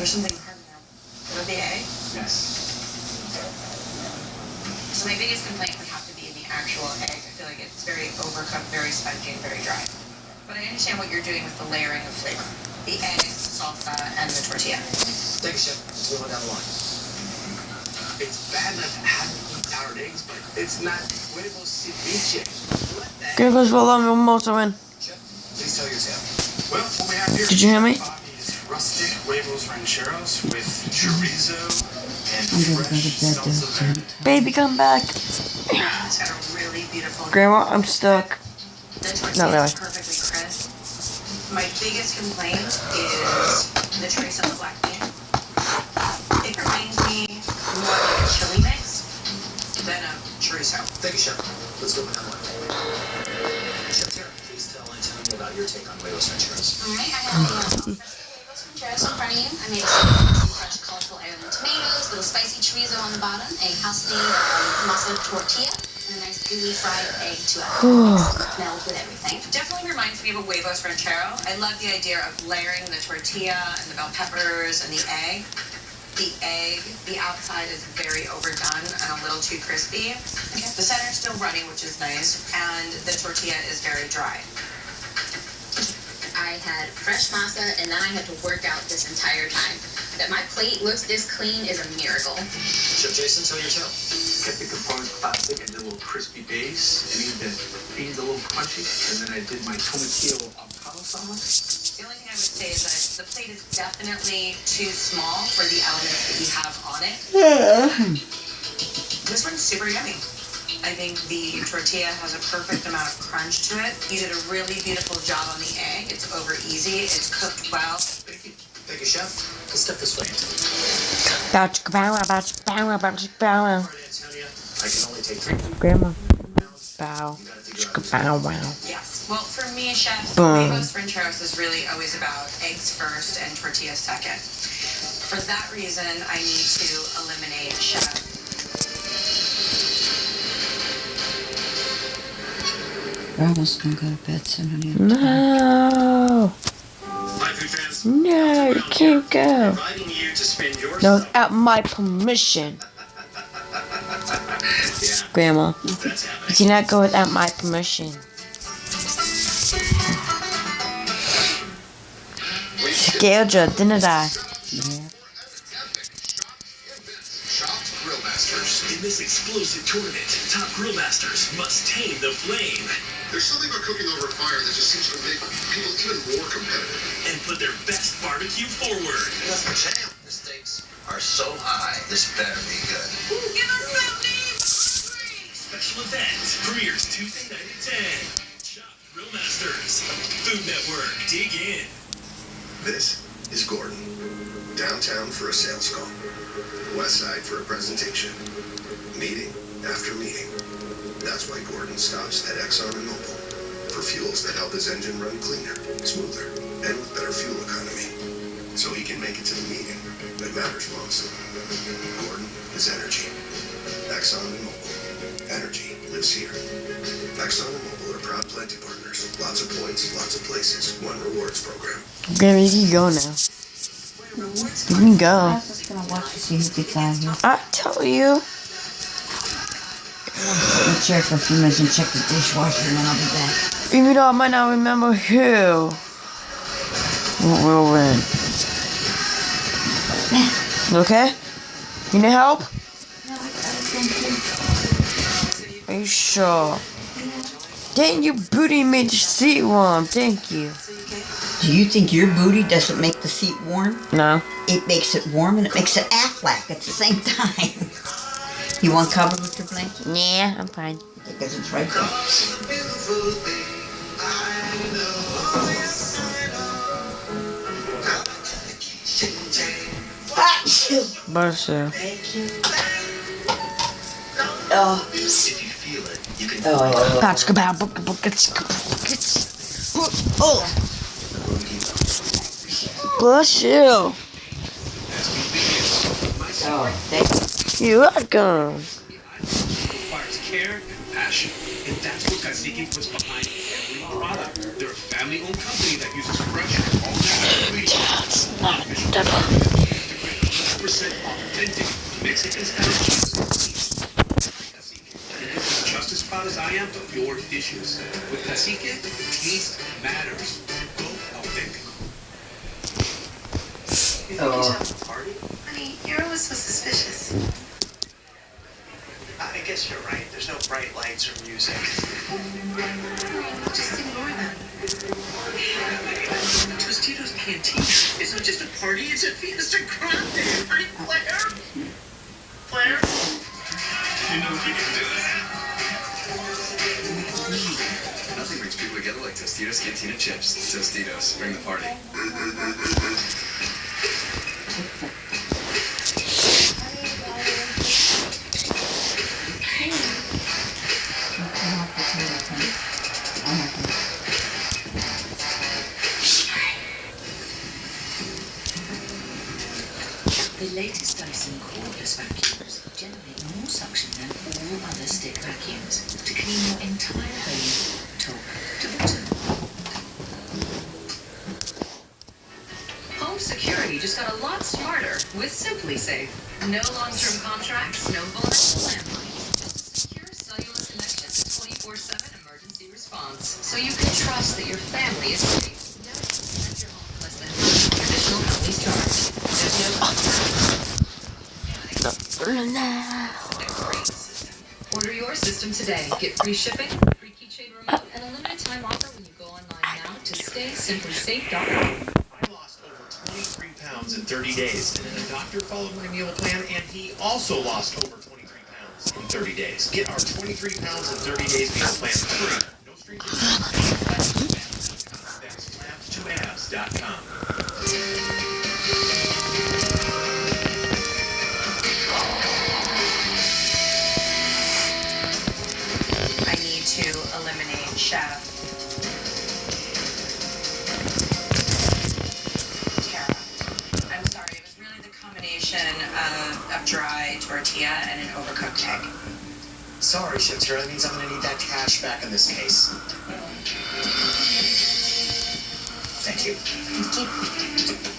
There's something hard now. With the egg? Yes. So my biggest complaint would have to be in the actual egg. I feel like it's very overcooked, very spongy, and very dry. But I understand what you're doing with the layering of flavor. The eggs, salsa, and the tortilla. Thank you, Chef. Let's move on down the line. It's bad enough to have soured eggs, but it's not huevos ceviche. What the heck? Grandma's well on me most of it. Chef, please tell your tale. Well, what we have here Did you hear me? Bobby's rustic huevos rancheros with chorizo and I'm gonna go to fresh bed salsa verde. though. Baby, come back. It's got a really beautiful. Grandma, I'm stuck. The tortilla Not really. is perfectly crisp. My biggest complaint is the trace on the black bean. It reminds me more like a chili mix than a chorizo. Thank you, Chef. Let's go on down the line. Chef Tara, please tell Antonio about your take on huevos rancheros. All right, I have the huevos rancheros in front of you. I made some fresh, colorful Ireland tomatoes, little spicy chorizo on the bottom, a house-made masa tortilla, and a nice gooey fried egg to meld with everything. Definitely reminds me of a huevos ranchero. I love the idea of layering the tortilla and the bell peppers and the egg. The outside is very overdone and a little too crispy. The center's still runny, which is nice, and the tortilla is very dry. I had fresh masa, and then I had to work out this entire time. That my plate looks this clean is a miracle. Chef Jason, tell your tale. Kept the components plastic and did a little crispy base. Made the beans a little crunchy, and then I did my tomatillo avocado sauce. The only thing I would say is that the plate is definitely too small for the elements that you have on it. This one's super yummy. I think the tortilla has a perfect amount of crunch to it. You did a really beautiful job on the egg. It's over easy. It's cooked well. Thank you. Thank you, Chef. Let's step this way, Antonio. Botchka bow wow, botchka bow wow, botchka bow wow. Antonio, I can only take 3 Grandma. Bow. Botchka bow wow. Yes. Well, for me, chef, Boom. huevos rancheros is really always about eggs first and tortilla second. For that reason, I need to eliminate chef. Grandma's gonna go to bed soon, honey. No. No, you can't go. Inviting you to spend your No, without my permission. Grandma, you cannot go without my permission. scared you, didn't I? Yeah. Grill Masters. In this explosive tournament, top grill masters must tame the flame. There's something about cooking over a fire that just seems to make people even more competitive. And put their best barbecue forward. That's the jam. The stakes are so high, this better be good. Give us something! Special event premieres Tuesday night at 10. Shop Grill Masters. Food Network. Dig in. This is Gordon. Downtown for a sales call. West Side for a presentation. Meeting after meeting. That's why Gordon stops at Exxon and Mobil for fuels that help his engine run cleaner, smoother, and with better fuel economy. So he can make it to the meeting that matters most. Gordon is energy. Exxon and Mobil. Energy lives here. Exxon and Mobil are proud Plenty partners. Lots of points, lots of places. One rewards program. Okay, you can go now. You can go. I was just gonna watch to see who gets out of here. I tell you. I'm gonna sit in the chair for a few minutes and check the dishwasher and then I'll be back. Even though I might not remember who will win. You okay? You need help? No, I got it, thank you. Are you sure? Dang, your booty made the seat warm. Thank you. Do you think your booty doesn't make the seat warm? No. It makes it warm and it makes it Aflac at the same time. You want cover with your blanket? Yeah, I'm fine. Because it's right there. Bless you. Oh. If you feel it, you can Oh. Oh. Bless you. Oh, thank you. You're welcome. Requires care and passion. And that's what Cacique puts behind every product. They're a family-owned company that uses fresh, all-natural ingredients. That's not double. 100% authentic Mexican-style cheese. Cacique. Just as proud as I am of your dishes. With Cacique, taste matters. Go authentic. Honey, you're always so suspicious. I guess you're right. There's no bright lights or music. Just ignore them. Tostitos Cantina isn't just a party, it's a fiesta grande. Right, Claire? Claire? You know we can do it. Nothing brings people together like Tostitos Cantina chips. Tostitos, bring the party. The latest Dyson cordless vacuums generate more suction than all other stick vacuums to clean your entire home, top to bottom. Home security just got a lot smarter with SimpliSafe. No long-term contracts, no vulnerable landlines. Just a secure cellular connection, 24/7 emergency response. So you can trust that your family is safe. No, protect your home for less than traditional companies charge. There's no Order your system today. Get free shipping, free keychain remote, and a limited time offer when you go online now to staysimplisafe.com. I lost over 23 pounds in 30 days, and then a doctor followed my meal plan, and he also lost over 23 pounds in 30 days. Get our 23 pounds in 30 days meal plan free. No strings attached. That's tapped2abs.com. I need to eliminate Chef Tara. I'm sorry, it was really the combination of dry tortilla and an overcooked egg. Sorry, Chef Tara, that means I'm gonna need that cash back in this case. Thank you.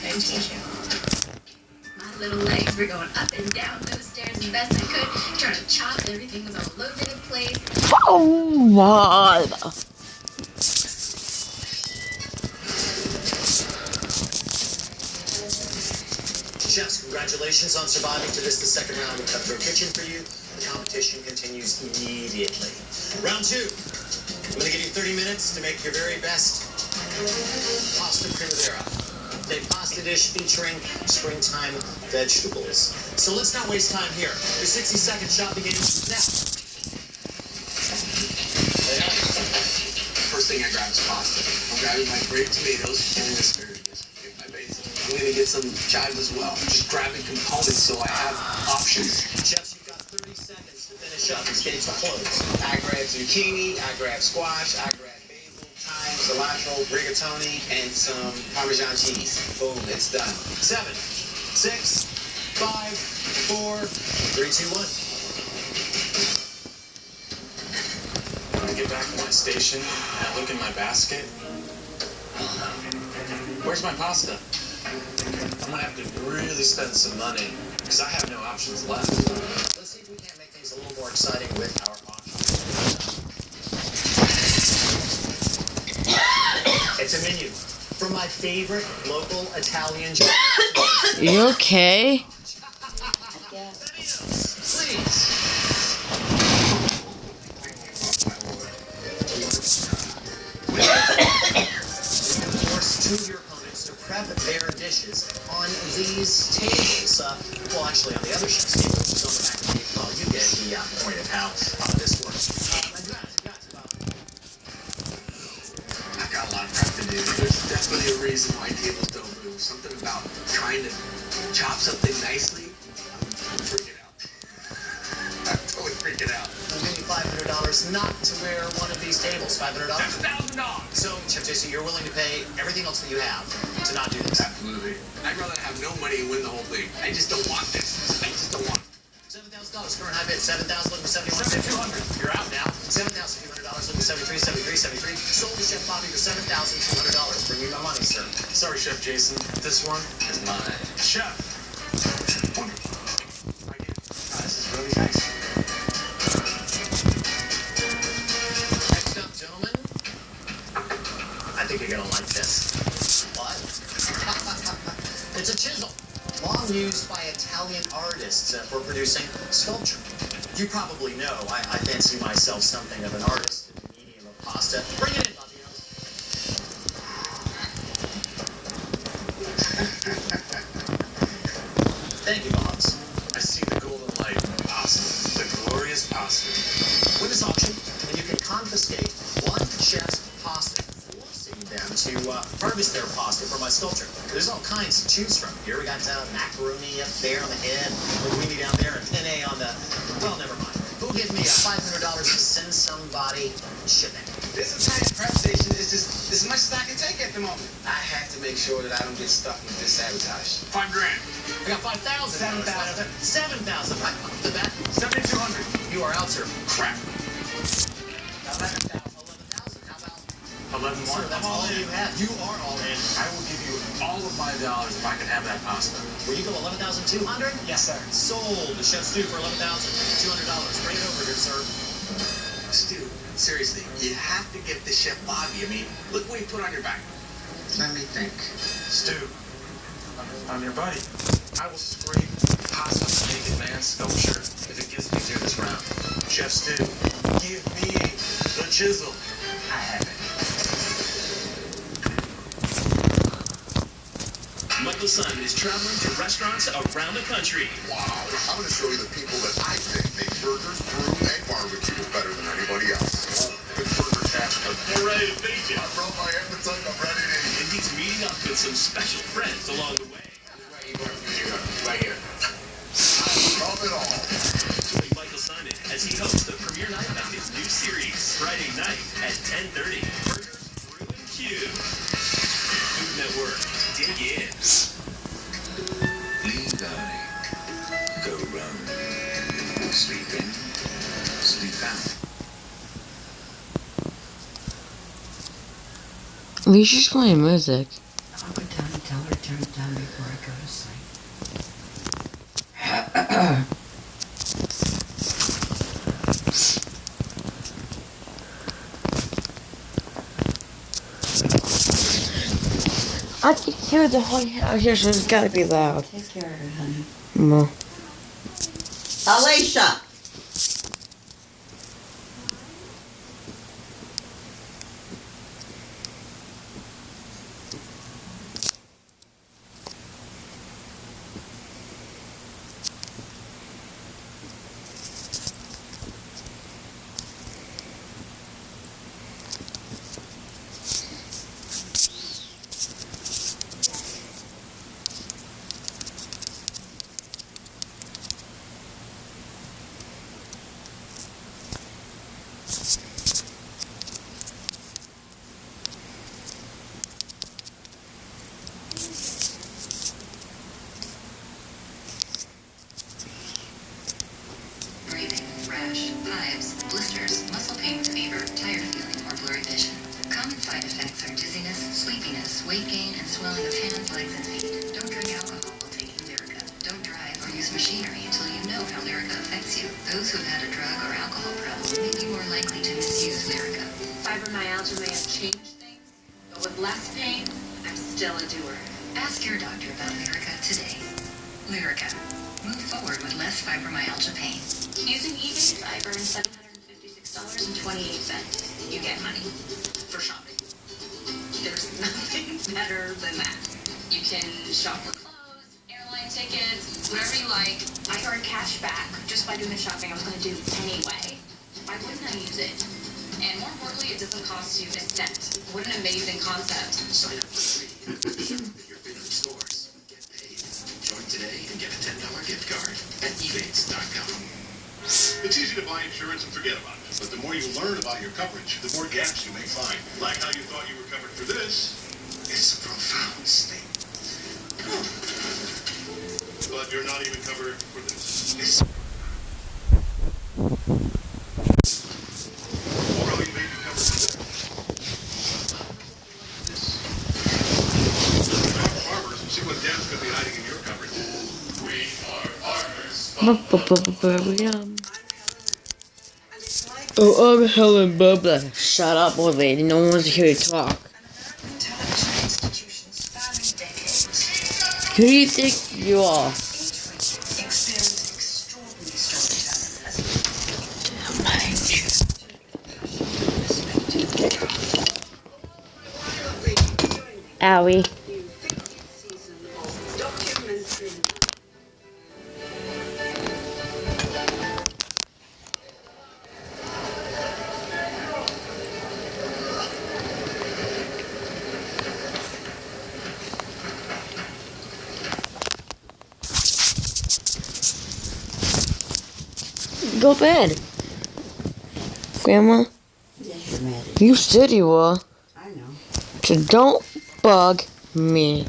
Thank you. My little legs were going up and down those stairs as best I could, trying to chop. Everything was all over the place. Oh my. Chefs, congratulations on surviving to this, the second round of Cutthroat Kitchen for you. The competition continues immediately. Round 2. I'm going to give you 30 minutes to make your very best pasta primavera. A pasta dish featuring springtime vegetables. So let's not waste time here. Your 60-second shot begins now. First thing I grab is pasta. I'm grabbing my grape tomatoes and an asparagus. Get my basil. I'm gonna get some chives as well. Just grabbing components so I have options. Chefs, you've got 30 seconds to finish up. It's getting to close. I grab zucchini, I grab squash, I grab basil, thyme, cilantro, rigatoni, and some Parmesan cheese. Boom, it's done. 7, 6, 5, 4, 3, 2, 1. When I get back to my station and I look in my basket, where's my pasta? I'm gonna have to really spend some money because I have no options left. Let's see if we can't make things a little more exciting with our options. It's a menu from my favorite local Italian joint. You okay? Please. Force two of your opponents to prep their dishes on these tables. Well, actually, on the other chef's table, which is on the back of the table. Well, you get the point of how this works. I've got a lot of prep to do. There's definitely a reason why tables don't move. Something about trying to chop something nicely. I'm freaking out. I'm totally freaking out. I'll give you $500 not to wear one of these tables. $500? $7,000. So, Chef Jason, you're willing to pay everything else that you have to not do this? Absolutely. I'd rather have no money and win the whole thing. I just don't want this. I just don't want it. $7,000, current high bid. 7,000, looking for 71. 7,200. You're out now. $7,200, looking for 73, 73, 73. Sold to Chef Bobby for $7,200. Bring me my money, sir. Sorry, Chef Jason. This one is mine. Chef. Wonderful. This is really nice. Next up, gentlemen. I think you're gonna like this. What? It's a chisel. Long used by Italian artists for producing sculpture. You probably know I fancy myself something of an artist in the medium of pasta. Bring it in, Bobby. Thank you, Bobs. I see the golden light. Pasta. The glorious pasta. With this auction, and you can confiscate one chef's pasta, forcing them to harvest their pasta for my sculpture. There's all kinds to choose from. Here we got macaroni up there on the head, linguine down there, and penne on the... Well, never mind. Who'll give me $500 to send somebody shipping? This Italian prep station is just as much as I can take at the moment. I have to make sure that I don't get stuck with this sabotage. $5,000. I got 5,000. 7,000. 7,000. Right off the bat. 7,200. You are out, sir. Crap. 11,000. How about 11 more. Sir, that's all you have. You are all in. I will give you all of my dollars if I can have that pasta. Will you go 11,200? Yes, sir. Sold to Chef Stu for $11,200. Bring it over here, sir. Stu, seriously, you have to give this Chef Bobby. I mean, look what he put on your back. Let me think. Stu, I'm your buddy. I will scrape pasta from Naked Man sculpture if it gets me through this round. Chef Stu, give me the chisel. I have it. Michael Simon is traveling to restaurants around the country. Wow, I'm going to show you the people that I think make burgers, brew, and barbecue better than anybody else. Good burger master. We're ready to feast you. I brought my appetite. I'm ready to eat. And he's meeting up with some special friends along the way. Right here. Love it all. Join Michael Simon as he hosts the premiere night of his new series, Friday night at 10:30. Burgers, Brew, and Q. Food Network. Dig in. Lean die. Go run. Sleep in. Sleep out. At least she's playing music. I'll go down and tell her to turn it down before I go to sleep. I can hear the whole house here, so it's gotta be loud. Take care of it, honey. No. Alicia! Breathing, rash, hives, blisters, muscle pain with fever, tired feeling, or blurry vision. Common side effects are dizziness, sleepiness, weight gain, and swelling of hands, legs, and feet. Don't drink alcohol while taking Lyrica. Don't drive or use machinery until you know how Lyrica affects you. Those who have had a drug or alcohol problem may be more likely to misuse Lyrica. Fibromyalgia may have changed things, but with less pain, I'm still a doer. Ask your doctor about Lyrica today. Lyrica. Move forward with less fibromyalgia pain. Using eBay, I earned $756.28. You get money for shopping. There's nothing better than that. You can shop for clothes, airline tickets, whatever you like. I earn cash back just by doing the shopping I was going to do anyway. Why wouldn't I use it? And more importantly, it doesn't cost you a cent. What an amazing concept. Sign up for free. At your favorite stores. Get paid. Join today and get a $10 gift card at ebates.com. It's easy to buy insurance and forget about it, but the more you learn about your coverage, the more gaps you may find. Like how you thought you were covered for this. It's a profound statement. But you're not even covered for this. Or how you may be covered for this. Talk to farmers and see what gaps could be hiding in your coverage. We are farmers. Oh, I'm Helen Bubba. Shut up, old lady. No one's here to talk. Who do you think you are? Owie. Go to bed. Grandma? Yes, you're mad. You said you were. I know. So don't bug me.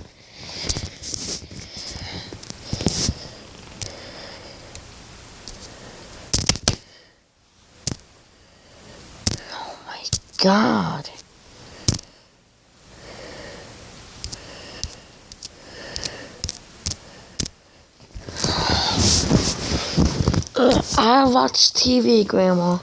Oh my God. I watch TV, Grandma.